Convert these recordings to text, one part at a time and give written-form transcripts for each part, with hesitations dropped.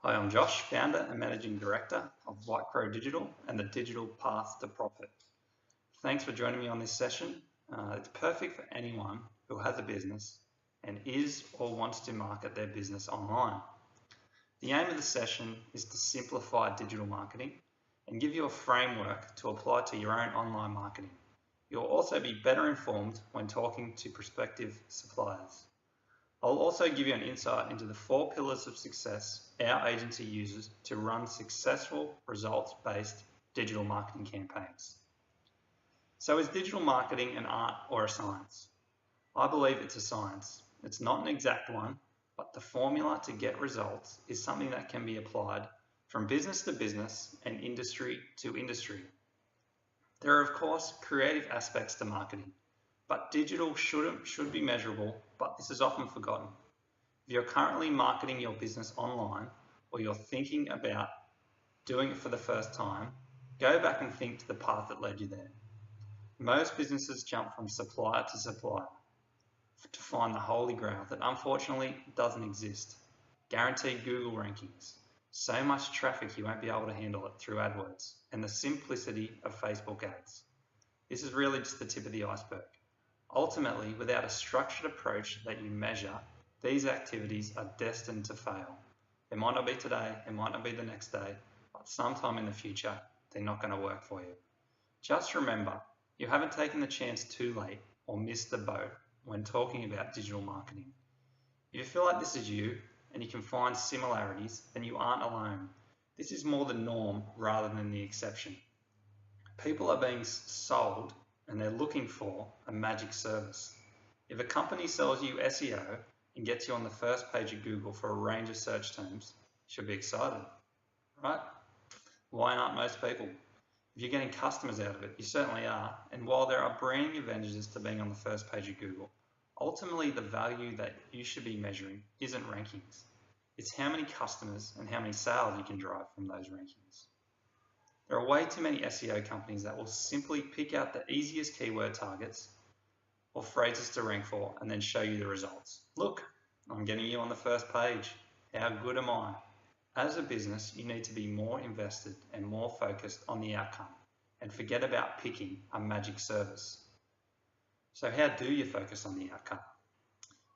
Hi, I'm Josh, founder and managing director of White Crow Digital and the digital path to profit. Thanks for joining me on this session. It's perfect for anyone who has a business and is or wants to market their business online. The aim of the session is to simplify digital marketing and give you a framework to apply to your own online marketing. You'll also be better informed when talking to prospective suppliers. I'll also give you an insight into the 4 pillars of success our agency uses to run successful results-based digital marketing campaigns. So is digital marketing an art or a science? I believe it's a science. It's not an exact one, but the formula to get results is something that can be applied from business to business and industry to industry. There are, of course, creative aspects to marketing, but digital should be measurable, but this is often forgotten. If you're currently marketing your business online or you're thinking about doing it for the first time, go back and think to the path that led you there. Most businesses jump from supplier to supplier to find the holy grail that unfortunately doesn't exist. Guaranteed Google rankings, so much traffic you won't be able to handle it through AdWords, and the simplicity of Facebook ads. This is really just the tip of the iceberg. Ultimately, without a structured approach that you measure, these activities are destined to fail. It might not be today, it might not be the next day, but sometime in the future, they're not going to work for you. Just remember, you haven't taken the chance too late or missed the boat when talking about digital marketing. If you feel like this is you and you can find similarities, then you aren't alone. This is more the norm rather than the exception. People are being sold and they're looking for a magic service. If a company sells you SEO and gets you on the first page of Google for a range of search terms, you should be excited, right? Why aren't most people? If you're getting customers out of it, you certainly are. And while there are branding advantages to being on the first page of Google, ultimately the value that you should be measuring isn't rankings. It's how many customers and how many sales you can drive from those rankings. There are way too many SEO companies that will simply pick out the easiest keyword targets or phrases to rank for and then show you the results. Look, I'm getting you on the first page. How good am I? As a business, you need to be more invested and more focused on the outcome and forget about picking a magic service. So how do you focus on the outcome?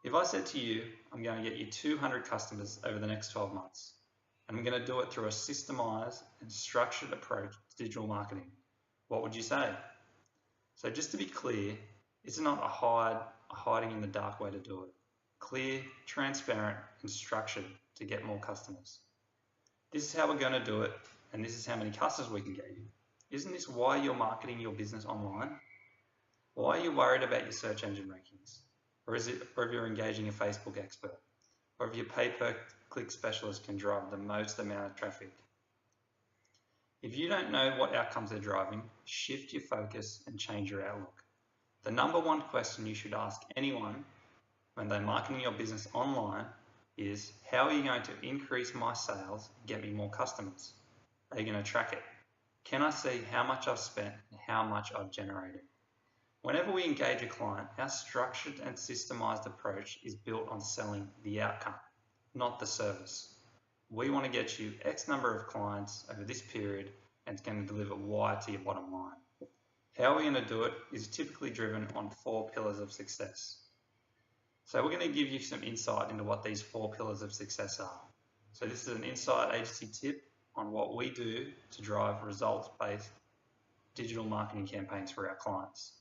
If I said to you, I'm going to get you 200 customers over the next 12 months, and I'm going to do it through a systemized and structured approach to digital marketing, what would you say? So just to be clear, it's not a hiding in the dark way to do it. Clear, transparent, and structured to get more customers. This is how we're going to do it, and this is how many customers we can get you. Isn't this why you're marketing your business online? Why are you worried about your search engine rankings? Or if you're engaging a Facebook expert? Or if your pay-per-click specialist can drive the most amount of traffic? If you don't know what outcomes they're driving, shift your focus and change your outlook. The number one question you should ask anyone when they're marketing your business online is, how are you going to increase my sales and get me more customers? Are you going to track it? Can I see how much I've spent and how much I've generated? Whenever we engage a client, our structured and systemized approach is built on selling the outcome, not the service. We want to get you X number of clients over this period, and it's going to deliver Y to your bottom line. How we're going to do it is typically driven on 4 pillars of success. So we're going to give you some insight into what these 4 pillars of success are. So this is an inside agency tip on what we do to drive results-based digital marketing campaigns for our clients.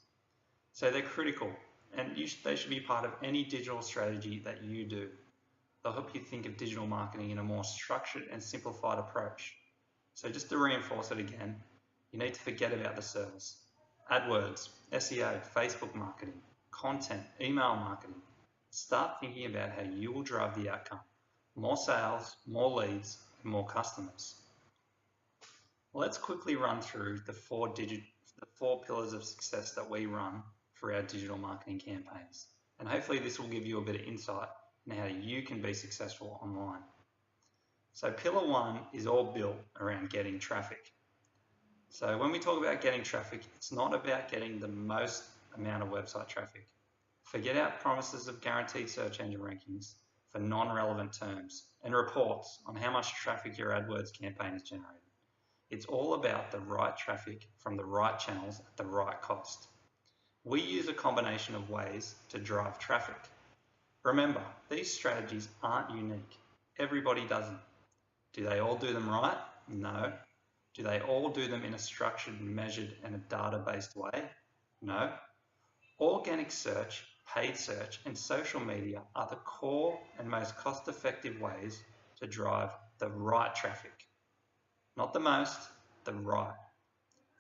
So they're critical, and they should be part of any digital strategy that you do. They'll help you think of digital marketing in a more structured and simplified approach. So just to reinforce it again, you need to forget about the service. AdWords, SEO, Facebook marketing, content, email marketing. Start thinking about how you will drive the outcome. More sales, more leads, and more customers. Let's quickly run through the 4 pillars of success that we run for our digital marketing campaigns. And hopefully this will give you a bit of insight in how you can be successful online. So pillar 1 is all built around getting traffic. So when we talk about getting traffic, it's not about getting the most amount of website traffic. Forget our promises of guaranteed search engine rankings. for non-relevant terms, and reports on how much traffic your AdWords campaign is generating. It's all about the right traffic from the right channels at the right cost. We use a combination of ways to drive traffic. Remember, these strategies aren't unique. Everybody does them. Do they all do them right? No. Do they all do them in a structured, measured, and a data-based way? No. Organic search, paid search, and social media are the core and most cost-effective ways to drive the right traffic. Not the most, the right.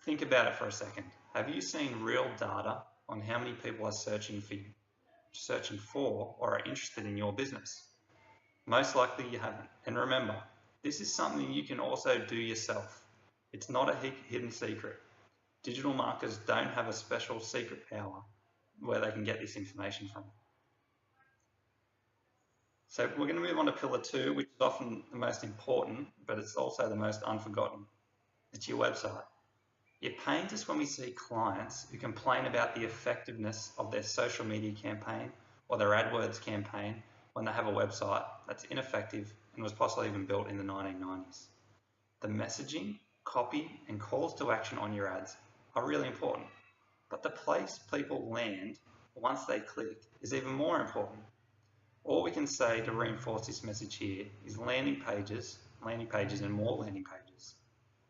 Think about it for a second. Have you seen real data on how many people are searching for or are interested in your business? Most likely you haven't. And remember, this is something you can also do yourself. It's not a hidden secret. Digital marketers don't have a special secret power where they can get this information from. So we're going to move on to pillar 2, which is often the most important, but it's also the most unforgotten. It's your website. It pains us when we see clients who complain about the effectiveness of their social media campaign or their AdWords campaign when they have a website that's ineffective and was possibly even built in the 1990s. The messaging, copy, and calls to action on your ads are really important, but the place people land once they click is even more important. All we can say to reinforce this message here is landing pages, and more landing pages.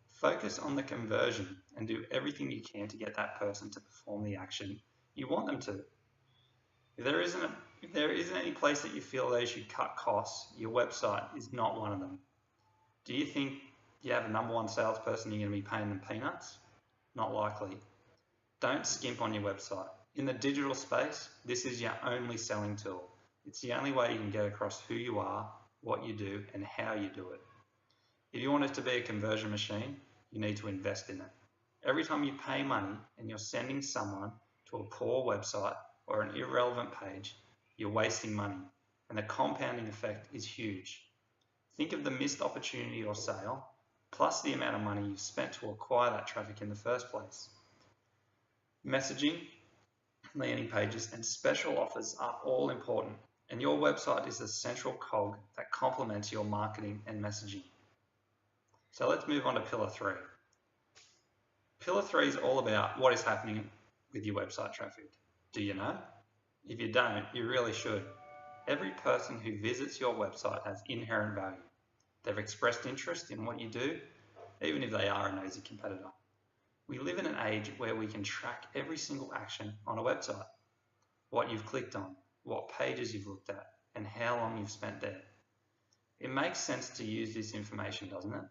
Focus on the conversion and do everything you can to get that person to perform the action you want them to. If there isn't any place that you feel they should cut costs, your website is not one of them. Do you think you have a number one salesperson you're going to be paying them peanuts? Not likely. Don't skimp on your website. In the digital space, this is your only selling tool. It's the only way you can get across who you are, what you do, and how you do it. If you want it to be a conversion machine, you need to invest in it. Every time you pay money and you're sending someone to a poor website or an irrelevant page, you're wasting money, and the compounding effect is huge. Think of the missed opportunity or sale, plus the amount of money you've spent to acquire that traffic in the first place. Messaging, landing pages, and special offers are all important, and your website is the central cog that complements your marketing and messaging. So let's move on to pillar 3. Pillar 3 is all about what is happening with your website traffic. Do you know? If you don't, you really should. Every person who visits your website has inherent value. They've expressed interest in what you do, even if they are a nosy competitor. We live in an age where we can track every single action on a website. What you've clicked on, what pages you've looked at, and how long you've spent there. It makes sense to use this information, doesn't it?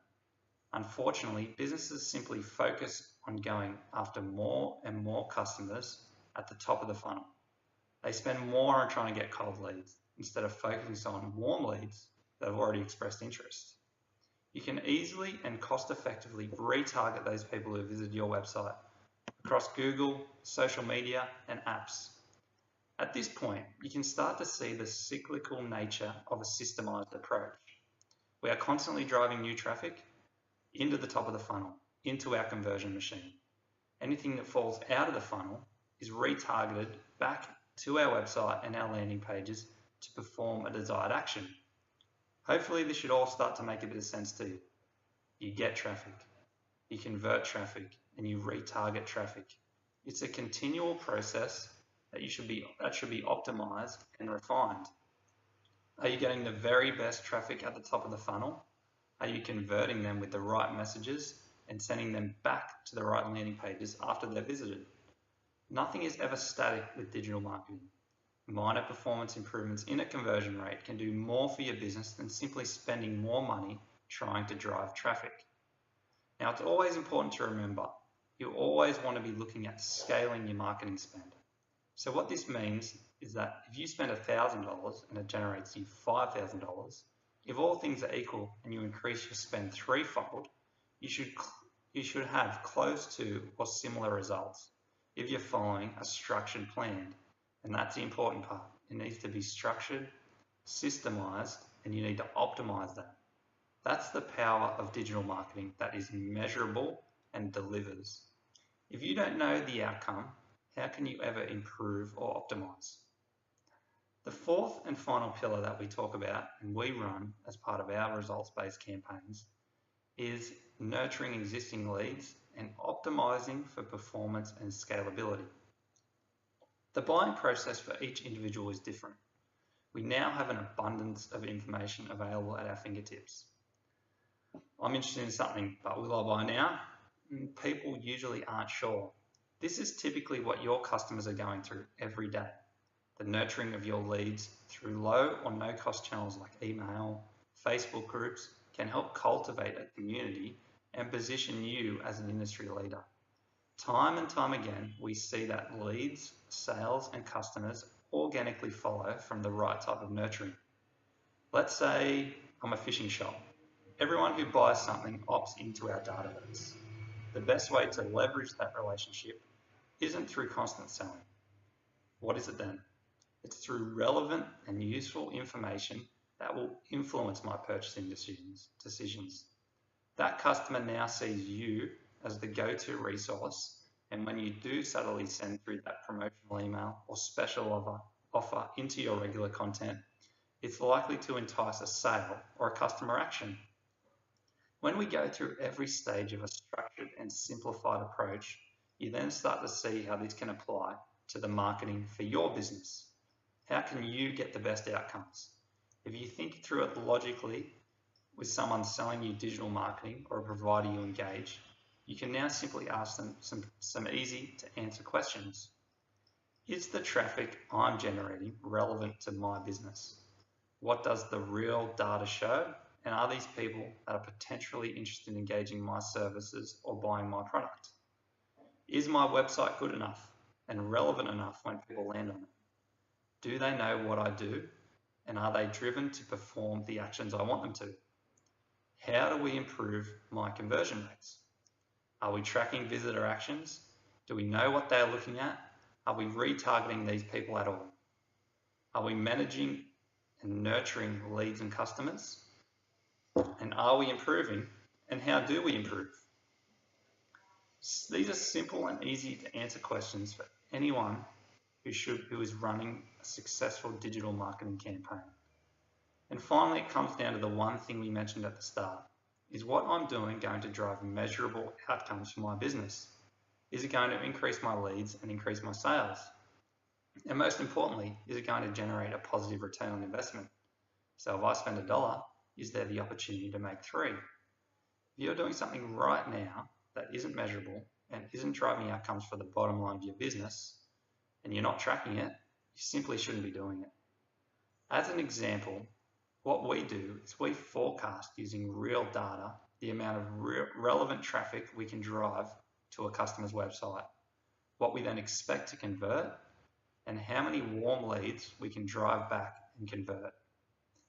Unfortunately, businesses simply focus on going after more and more customers at the top of the funnel. They spend more on trying to get cold leads instead of focusing on warm leads that have already expressed interest. You can easily and cost effectively retarget those people who visited your website across Google, social media, and apps. At this point, you can start to see the cyclical nature of a systemized approach. We are constantly driving new traffic into the top of the funnel, into our conversion machine. Anything that falls out of the funnel is retargeted back to our website and our landing pages to perform a desired action. Hopefully this should all start to make a bit of sense to you. You get traffic, you convert traffic, and you retarget traffic. It's a continual process that should be optimized and refined. Are you getting the very best traffic at the top of the funnel? Are you converting them with the right messages and sending them back to the right landing pages after they're visited? Nothing is ever static with digital marketing. Minor performance improvements in a conversion rate can do more for your business than simply spending more money trying to drive traffic. Now, it's always important to remember, you always want to be looking at scaling your marketing spend. So what this means is that if you spend $1,000 and it generates you $5,000, if all things are equal and you increase your spend threefold, you should have close to or similar results if you're following a structured plan. And that's the important part. It needs to be structured, systemized, and you need to optimize that. That's the power of digital marketing that is measurable and delivers. If you don't know the outcome, how can you ever improve or optimize? The fourth and final pillar that we talk about and we run as part of our results-based campaigns is nurturing existing leads and optimizing for performance and scalability. The buying process for each individual is different. We now have an abundance of information available at our fingertips. I'm interested in something, but will I buy now? People usually aren't sure. This is typically what your customers are going through every day. The nurturing of your leads through low or no cost channels like email, Facebook groups can help cultivate a community and position you as an industry leader. Time and time again, we see that leads, sales, and customers organically follow from the right type of nurturing. Let's say I'm a fishing shop. Everyone who buys something opts into our database. The best way to leverage that relationship isn't through constant selling. What is it then? It's through relevant and useful information that will influence my purchasing decisions. That customer now sees you as the go-to resource, and when you do subtly send through that promotional email or special offer into your regular content, it's likely to entice a sale or a customer action. When we go through every stage of a structured and simplified approach, you then start to see how this can apply to the marketing for your business. How can you get the best outcomes? If you think through it logically with someone selling you digital marketing or a provider you engage, you can now simply ask them some easy to answer questions. Is the traffic I'm generating relevant to my business? What does the real data show? And are these people that are potentially interested in engaging my services or buying my product? Is my website good enough and relevant enough when people land on it? Do they know what I do? And are they driven to perform the actions I want them to? How do we improve my conversion rates? Are we tracking visitor actions? Do we know what they're looking at? Are we retargeting these people at all? Are we managing and nurturing leads and customers? And are we improving? And how do we improve? These are simple and easy to answer questions for anyone who is running a successful digital marketing campaign. And finally, it comes down to the one thing we mentioned at the start. Is what I'm doing going to drive measurable outcomes for my business? Is it going to increase my leads and increase my sales? And most importantly, is it going to generate a positive return on investment? So if I spend $1, is there the opportunity to make 3? If you're doing something right now that isn't measurable and isn't driving outcomes for the bottom line of your business, and you're not tracking it, you simply shouldn't be doing it. As an example, what we do is we forecast using real data the amount of relevant traffic we can drive to a customer's website, what we then expect to convert, and how many warm leads we can drive back and convert.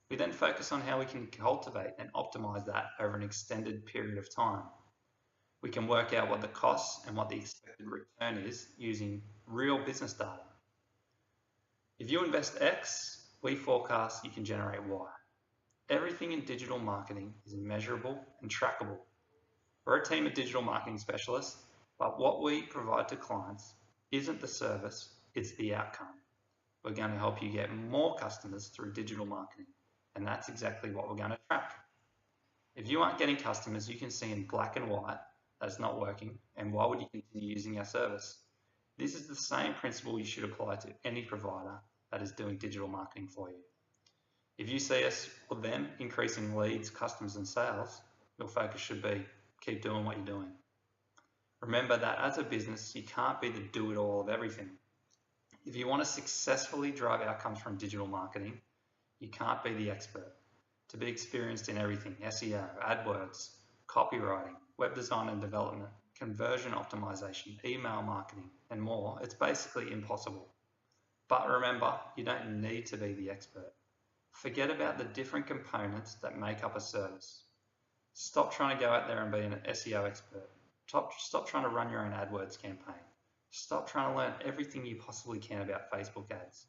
We then focus on how we can cultivate and optimize that over an extended period of time. We can work out what the costs and what the expected return is using real business data. If you invest X, we forecast you can generate Y. Everything in digital marketing is measurable and trackable. We're a team of digital marketing specialists, but what we provide to clients isn't the service, it's the outcome. We're going to help you get more customers through digital marketing, and that's exactly what we're going to track. If you aren't getting customers, you can see in black and white that it's not working, and why would you continue using our service? This is the same principle you should apply to any provider that is doing digital marketing for you. If you see us or them increasing leads, customers, and sales, your focus should be keep doing what you're doing. Remember that as a business, you can't be the do-it-all of everything. If you want to successfully drive outcomes from digital marketing, you can't be the expert. To be experienced in everything, SEO, AdWords, copywriting, web design and development, conversion optimization, email marketing, and more, it's basically impossible. But remember, you don't need to be the expert. Forget about the different components that make up a service. Stop trying to go out there and be an SEO expert. Stop trying to run your own AdWords campaign. Stop trying to learn everything you possibly can about Facebook ads.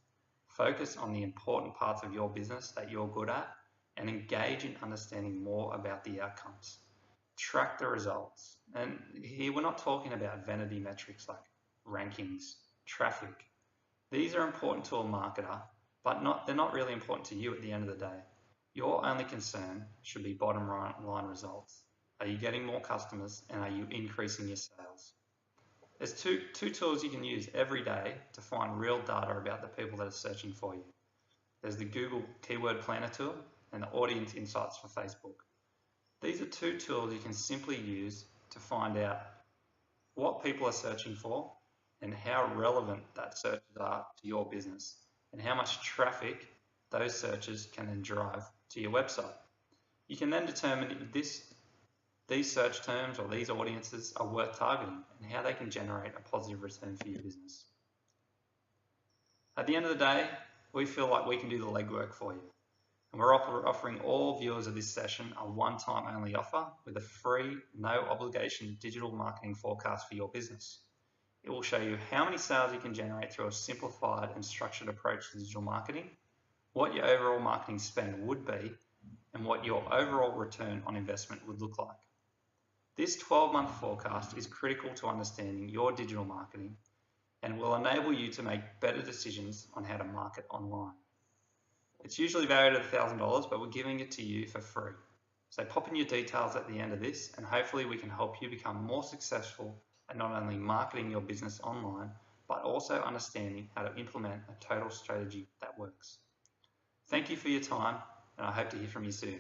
Focus on the important parts of your business that you're good at and engage in understanding more about the outcomes. Track the results. And here we're not talking about vanity metrics like rankings, traffic. These are important to a marketer, but they're not really important to you at the end of the day. Your only concern should be bottom line results. Are you getting more customers and are you increasing your sales? There's two tools you can use every day to find real data about the people that are searching for you. There's the Google Keyword Planner tool and the Audience Insights for Facebook. These are two tools you can simply use to find out what people are searching for and how relevant that searches are to your business and how much traffic those searches can then drive to your website. You can then determine if these search terms or these audiences are worth targeting and how they can generate a positive return for your business. At the end of the day, we feel like we can do the legwork for you. And we're offering all viewers of this session a one-time only offer with a free, no obligation digital marketing forecast for your business. It will show you how many sales you can generate through a simplified and structured approach to digital marketing, what your overall marketing spend would be, and what your overall return on investment would look like. This 12-month forecast is critical to understanding your digital marketing and will enable you to make better decisions on how to market online. It's usually valued at $1,000, but we're giving it to you for free. So pop in your details at the end of this, and hopefully we can help you become more successful at not only marketing your business online, but also understanding how to implement a total strategy that works. Thank you for your time, and I hope to hear from you soon.